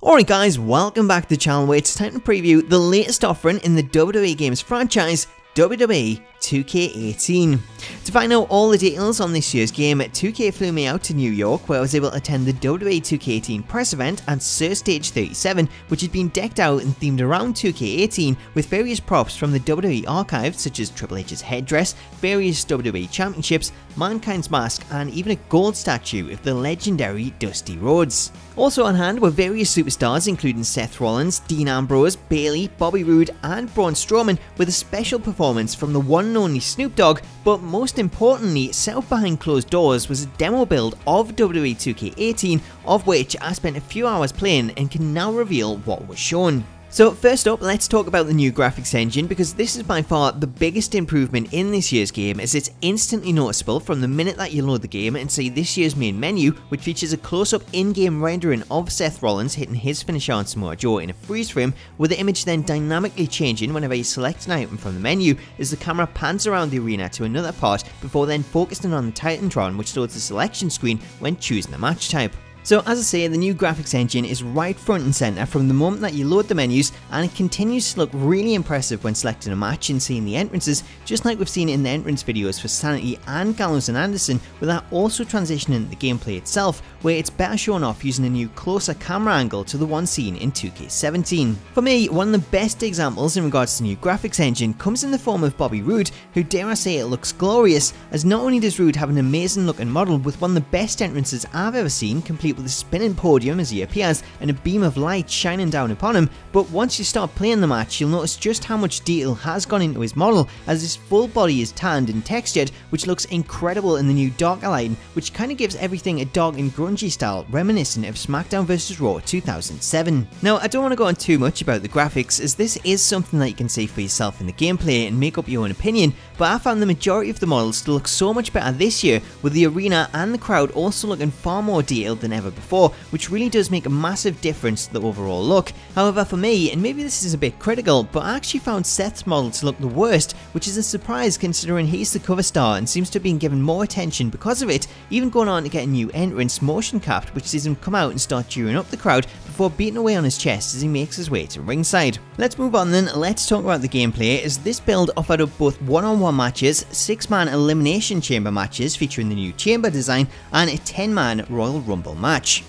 Alright guys, welcome back to the channel where it's time to preview the latest offering in the WWE Games franchise, WWE 2K18. To find out all the details on this year's game, 2K flew me out to New York where I was able to attend the WWE 2K18 press event at Sir Stage 37, which had been decked out and themed around 2K18 with various props from the WWE archive such as Triple H's headdress, various WWE championships, Mankind's mask and even a gold statue of the legendary Dusty Rhodes. Also on hand were various superstars including Seth Rollins, Dean Ambrose, Bayley, Bobby Roode and Braun Strowman, with a special performance from the one and only Snoop Dogg, but most importantly, set up behind closed doors was a demo build of WWE 2K18, of which I spent a few hours playing and can now reveal what was shown. So first up, let's talk about the new graphics engine, because this is by far the biggest improvement in this year's game, as it's instantly noticeable from the minute that you load the game and see this year's main menu, which features a close-up in-game rendering of Seth Rollins hitting his finisher on Samoa Joe in a freeze frame, with the image then dynamically changing whenever you select an item from the menu as the camera pans around the arena to another part before then focusing on the Titantron, which loads the selection screen when choosing a match type. So as I say, the new graphics engine is right front and centre from the moment that you load the menus, and it continues to look really impressive when selecting a match and seeing the entrances, just like we've seen in the entrance videos for Sanity and Gallows and Anderson, with that also transitioning the gameplay itself, where it's better shown off using a new closer camera angle to the one seen in 2K17. For me, one of the best examples in regards to the new graphics engine comes in the form of Bobby Roode, who, dare I say, it looks glorious, as not only does Roode have an amazing looking model with one of the best entrances I've ever seen, complete with a spinning podium as he appears and a beam of light shining down upon him, but once you start playing the match you'll notice just how much detail has gone into his model, as his full body is tanned and textured, which looks incredible in the new darker lighting, which kind of gives everything a dark and grungy style reminiscent of SmackDown vs Raw 2007. Now I don't want to go on too much about the graphics, as this is something that you can see for yourself in the gameplay and make up your own opinion, but I found the majority of the models to look so much better this year, with the arena and the crowd also looking far more detailed than ever before, which really does make a massive difference to the overall look. However, for me, and maybe this is a bit critical, but I actually found Seth's model to look the worst, which is a surprise considering he's the cover star and seems to have been given more attention because of it, even going on to get a new entrance motion capped, which sees him come out and start cheering up the crowd before beating away on his chest as he makes his way to ringside. Let's move on then, let's talk about the gameplay, as this build offered up both one-on-one matches, 6-man Elimination Chamber matches featuring the new chamber design, and a 10-man Royal Rumble match.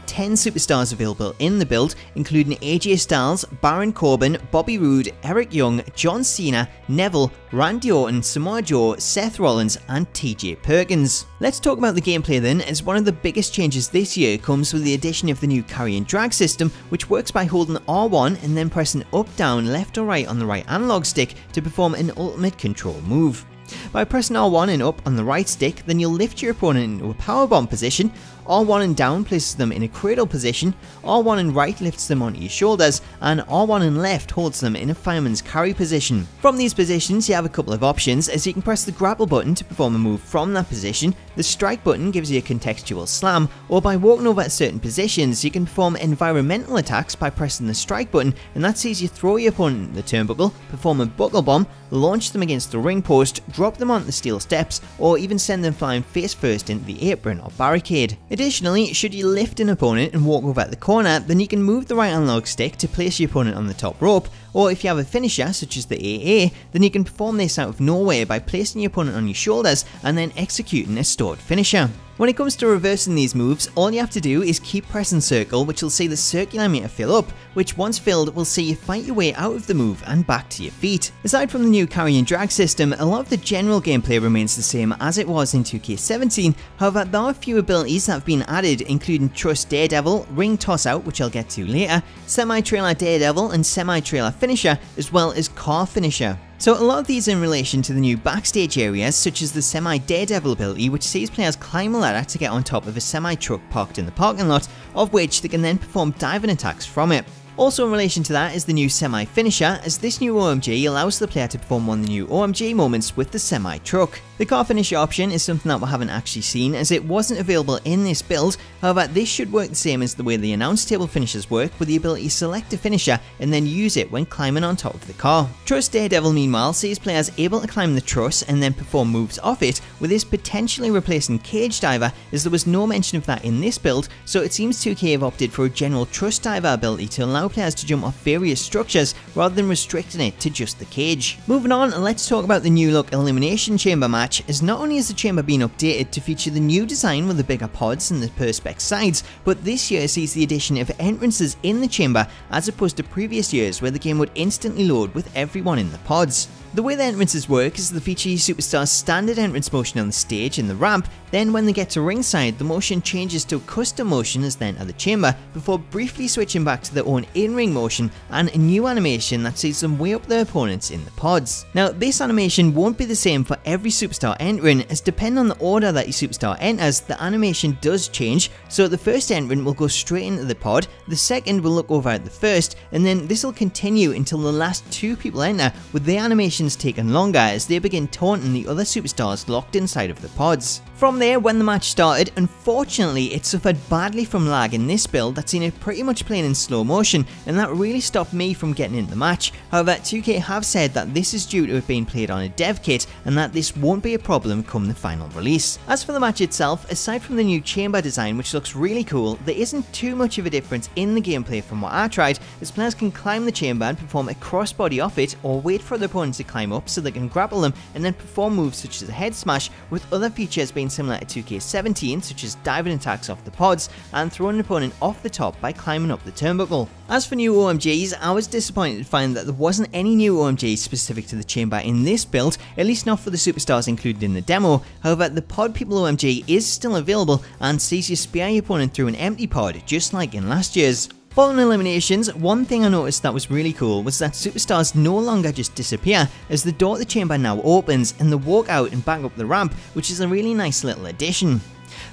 10 superstars available in the build, including AJ Styles, Baron Corbin, Bobby Roode, Eric Young, John Cena, Neville, Randy Orton, Samoa Joe, Seth Rollins and TJ Perkins. Let's talk about the gameplay then, as one of the biggest changes this year comes with the addition of the new carry and drag system, which works by holding R1 and then pressing up, down, left or right on the right analog stick to perform an ultimate control move. By pressing R1 and up on the right stick, then you'll lift your opponent into a powerbomb position, R1 and down places them in a cradle position, R1 and right lifts them onto your shoulders, and R1 and left holds them in a fireman's carry position. From these positions you have a couple of options, as you can press the grapple button to perform a move from that position, the strike button gives you a contextual slam, or by walking over at certain positions you can perform environmental attacks by pressing the strike button, and that sees you throw your opponent into the turnbuckle, perform a buckle bomb, launch them against the ring post, drop them onto the steel steps, or even send them flying face first into the apron or barricade. Additionally, should you lift an opponent and walk over at the corner, then you can move the right analog stick to place your opponent on the top rope, or if you have a finisher such as the AA, then you can perform this out of nowhere by placing your opponent on your shoulders and then executing a stored finisher. When it comes to reversing these moves, all you have to do is keep pressing circle, which will see the circular meter fill up, which once filled will see you fight your way out of the move and back to your feet. Aside from the new carry and drag system, a lot of the general gameplay remains the same as it was in 2K17, however there are a few abilities that have been added, including Trust Daredevil, Ring Toss Out, which I'll get to later, Semi-Trailer Daredevil and Semi-Trailer Finisher, as well as Car Finisher. So a lot of these in relation to the new backstage areas, such as the Semi-Daredevil ability, which sees players climb a ladder to get on top of a semi-truck parked in the parking lot, of which they can then perform diving attacks from it. Also in relation to that is the new semi-finisher, as this new OMG allows the player to perform one of the new OMG moments with the semi-truck. The car finisher option is something that we haven't actually seen, as it wasn't available in this build. However, this should work the same as the way the announce table finishers work, with the ability to select a finisher and then use it when climbing on top of the car. Truss Daredevil meanwhile sees players able to climb the truss and then perform moves off it, with this potentially replacing Cage Diver, as there was no mention of that in this build, so it seems 2K have opted for a general Truss Diver ability to allow players to jump off various structures rather than restricting it to just the cage. Moving on, let's talk about the new look Elimination Chamber match, as not only has the chamber been updated to feature the new design with the bigger pods and the perspex sides, but this year sees the addition of entrances in the chamber as opposed to previous years where the game would instantly load with everyone in the pods. The way the entrances work is they feature your superstars' standard entrance motion on the stage and the ramp, then when they get to ringside, the motion changes to a custom motion as they enter the chamber, before briefly switching back to their own in-ring motion and a new animation that sees them weigh up their opponents in the pods. Now, this animation won't be the same for every superstar entering, as depending on the order that your superstar enters, the animation does change, so the first entrant will go straight into the pod, the second will look over at the first, and then this will continue until the last two people enter, with their animation taken longer as they begin taunting the other superstars locked inside of the pods. From there, when the match started, unfortunately it suffered badly from lag in this build that seen it pretty much playing in slow motion, and that really stopped me from getting into the match. However, 2K have said that this is due to it being played on a dev kit and that this won't be a problem come the final release. As for the match itself, aside from the new chamber design which looks really cool, there isn't too much of a difference in the gameplay from what I tried, as players can climb the chamber and perform a crossbody off it, or wait for the opponent to climb up so they can grapple them and then perform moves such as a head smash, with other features being similar to 2K18 such as diving attacks off the pods and throwing an opponent off the top by climbing up the turnbuckle. As for new OMGs, I was disappointed to find that there wasn't any new OMGs specific to the chamber in this build, at least not for the superstars included in the demo. However, the Pod People OMG is still available and sees you spear your opponent through an empty pod, just like in last year's. Following eliminations, one thing I noticed that was really cool was that superstars no longer just disappear, as the door to the chamber now opens and they walk out and back up the ramp, which is a really nice little addition.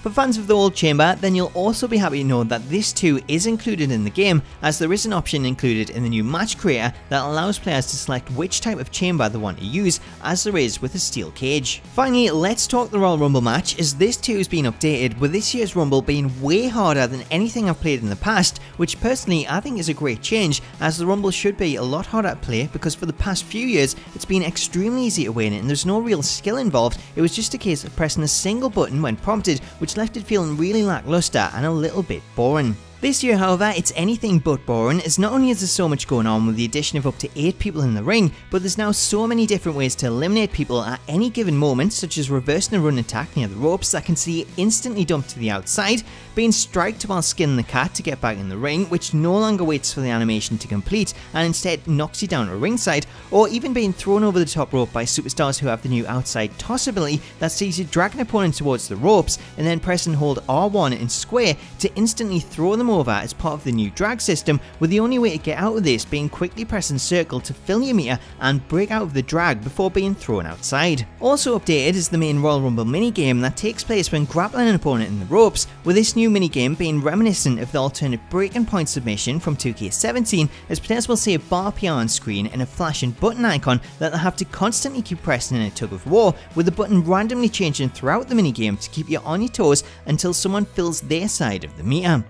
For fans of the old chamber, then you'll also be happy to know that this too is included in the game, as there is an option included in the new match creator that allows players to select which type of chamber they want to use, as there is with a steel cage. Finally, let's talk the Royal Rumble match, as this too has been updated, with this year's Rumble being way harder than anything I've played in the past, which personally I think is a great change, as the Rumble should be a lot harder to play, because for the past few years it's been extremely easy to win and there's no real skill involved. It was just a case of pressing a single button when prompted, which left it feeling really lackluster and a little bit boring. This year, however, it's anything but boring, as not only is there so much going on with the addition of up to 8 people in the ring, but there's now so many different ways to eliminate people at any given moment, such as reversing a run attack near the ropes that can see you instantly dumped to the outside, being striked while skinning the cat to get back in the ring, which no longer waits for the animation to complete and instead knocks you down to ringside, or even being thrown over the top rope by superstars who have the new outside toss ability that sees you drag an opponent towards the ropes and then press and hold R1 and square to instantly throw them over as part of the new drag system, with the only way to get out of this being quickly pressing circle to fill your meter and break out of the drag before being thrown outside. Also updated is the main Royal Rumble minigame that takes place when grappling an opponent in the ropes, with this new minigame being reminiscent of the alternate breaking point submission from 2K17, as players will see a bar appear on screen and a flashing button icon that they'll have to constantly keep pressing in a tug of war, with the button randomly changing throughout the minigame to keep you on your toes until someone fills their side of the meter.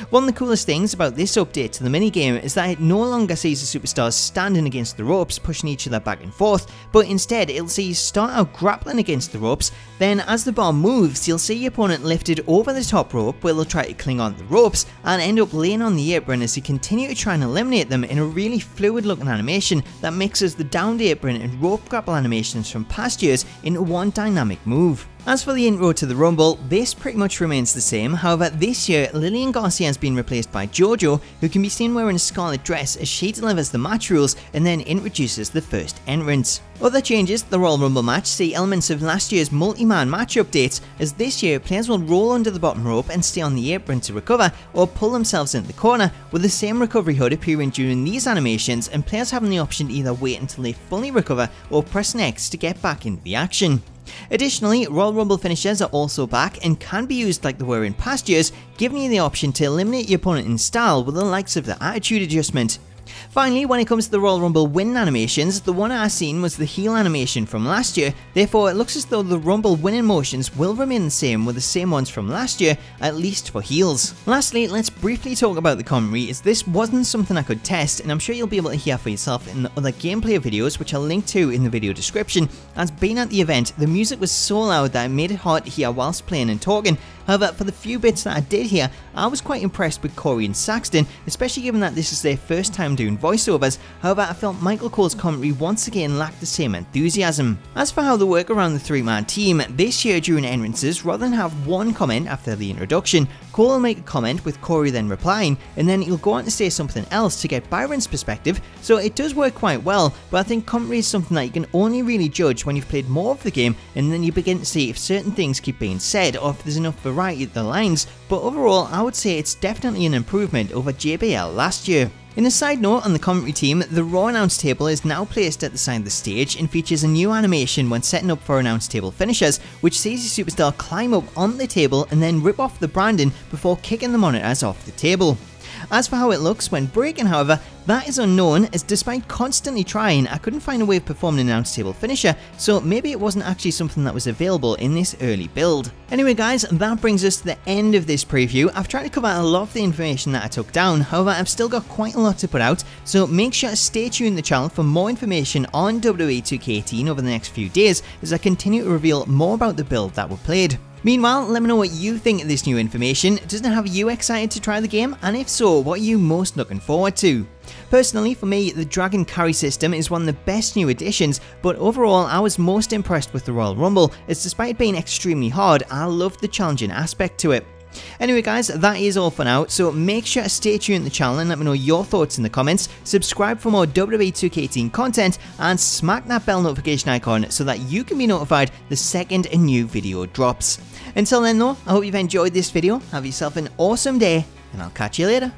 One of the coolest things about this update to the minigame is that it no longer sees the superstars standing against the ropes pushing each other back and forth, but instead it'll see you start out grappling against the ropes, then as the bar moves you'll see your opponent lifted over the top rope where they'll try to cling on the ropes and end up laying on the apron as you continue to try and eliminate them in a really fluid looking animation that mixes the downed apron and rope grapple animations from past years into one dynamic move. As for the intro to the Rumble, this pretty much remains the same. However, this year Lillian Garcia has been replaced by JoJo, who can be seen wearing a scarlet dress as she delivers the match rules and then introduces the first entrance. Other changes to the Royal Rumble match see elements of last year's multi-man match updates, as this year players will roll under the bottom rope and stay on the apron to recover or pull themselves into the corner, with the same recovery HUD appearing during these animations and players having the option to either wait until they fully recover or press X to get back into the action. Additionally, Royal Rumble finishers are also back and can be used like they were in past years, giving you the option to eliminate your opponent in style with the likes of the attitude adjustment. Finally, when it comes to the Royal Rumble win animations, the one I seen was the heel animation from last year, therefore it looks as though the Rumble winning motions will remain the same with the same ones from last year, at least for heels. Lastly, let's briefly talk about the commentary, as this wasn't something I could test, and I'm sure you'll be able to hear for yourself in the other gameplay videos which I'll link to in the video description. As being at the event, the music was so loud that it made it hard to hear whilst playing and talking. However, for the few bits that I did hear, I was quite impressed with Corey and Saxton, especially given that this is their first time doing voiceovers. However, I felt Michael Cole's commentary once again lacked the same enthusiasm. As for how they work around the three-man team, this year during entrances, rather than have one comment after the introduction, Cole will make a comment with Corey then replying, and then he'll go on to say something else to get Byron's perspective, so it does work quite well, but I think commentary is something that you can only really judge when you've played more of the game, and then you begin to see if certain things keep being said, or if there's enough variety at the lines, but overall I would say it's definitely an improvement over JBL last year. In a side note on the commentary team, the Raw announce table is now placed at the side of the stage and features a new animation when setting up for announce table finishers, which sees your superstar climb up onto the table and then rip off the branding before kicking the monitors off the table. As for how it looks when breaking, however, that is unknown, as despite constantly trying, I couldn't find a way of performing an announce table finisher, so maybe it wasn't actually something that was available in this early build. Anyway guys, that brings us to the end of this preview. I've tried to cover a lot of the information that I took down, however I've still got quite a lot to put out, so make sure to stay tuned to the channel for more information on WWE 2K18 over the next few days as I continue to reveal more about the build that were played. Meanwhile, let me know what you think of this new information. Does it have you excited to try the game? And if so, what are you most looking forward to? Personally, for me, the Dragon Carry system is one of the best new additions, but overall I was most impressed with the Royal Rumble, as despite being extremely hard, I loved the challenging aspect to it. Anyway guys, that is all for now, so make sure to stay tuned to the channel and let me know your thoughts in the comments, subscribe for more WWE 2K18 content, and smack that bell notification icon so that you can be notified the second a new video drops. Until then though, I hope you've enjoyed this video, have yourself an awesome day, and I'll catch you later.